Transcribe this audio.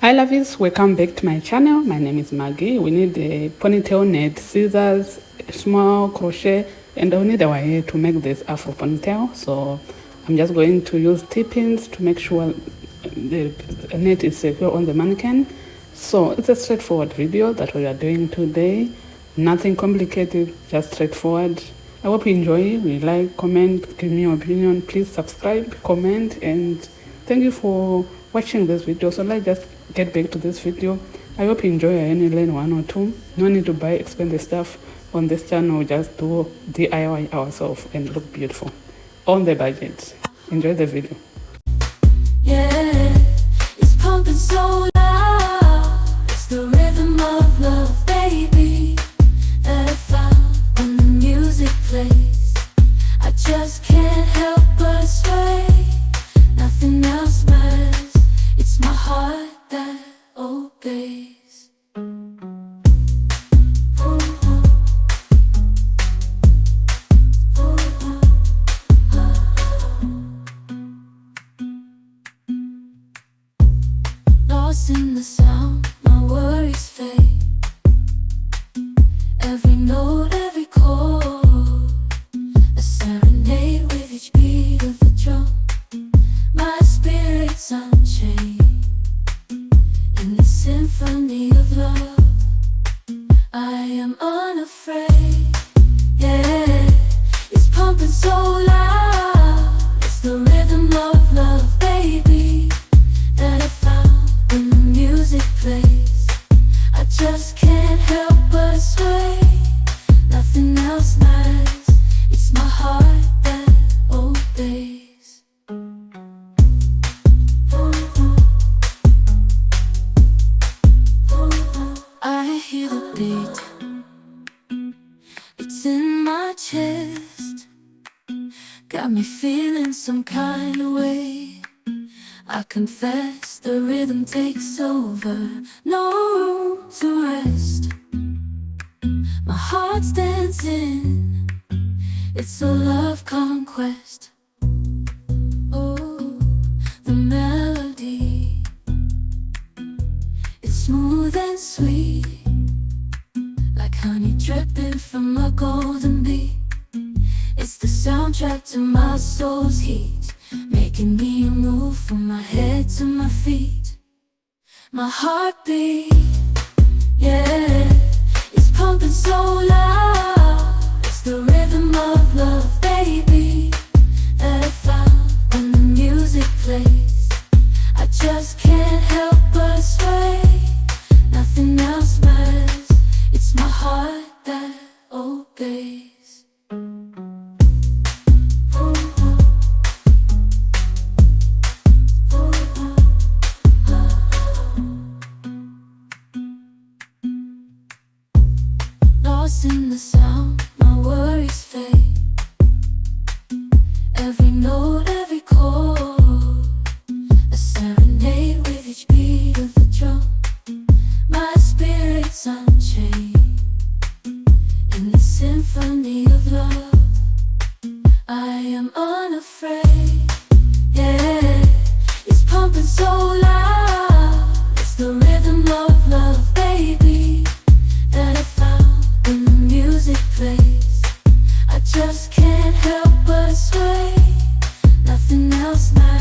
Hi lovies, welcome back to my channel. My name is Maggie. We need a ponytail net, scissors, small crochet, and I need our hair to make this afro ponytail. So I'm just going to use T-pins to make sure the net is secure on the mannequin. So it's a straightforward video that we are doing today. Nothing complicated, just straightforward. I hope you enjoy. You like, comment, give me your opinion. Please subscribe, comment, and thank you for watching this video. So let's just get back to this video. I hope you enjoy and learn one or two. No need to buy expensive stuff on this channel. Just do DIY ourselves and look beautiful on the budget. Enjoy the video. Yeah, it's pumping so loud. It's the rhythm of love, baby, that I found when the music plays. I just can't help but sway. Nothing else matters. It's my heart that obeys. Lost in the sound, my worries fade. Every note, every chord, a serenade with each beat of the drum. My spirit's unchained in the symphony of love. I am unafraid. Yeah, it's pumping so loud. It's the rhythm of love, baby, that I found when the music plays. I just can't help but sway. Nothing else matters. It's my heart that obeys. I hear the beat, it's in my chest, got me feeling some kind of way. I confess the rhythm takes over, no room to rest. My heart's dancing, it's a love conquest. Oh, the melody, it's smooth and sweet, like honey dripping from a golden bee. It's the soundtrack to my soul's heat, making me move from my head to my feet. My heartbeat, yeah, it's pumping so loud. It's the rhythm of love, baby, that I found when the music plays. I just can't help but sway. Nothing else matters. It's my heart that obeys. Lost in the sound, my worries fade. Every note, every chord, a serenade with each beat of the drum. My spirit's unchained in the symphony of love. I am unafraid. Yeah, it's pumping so loud. It's the rhythm of love, baby, that I found when the music plays. I just can't help but sway. Nothing else matters.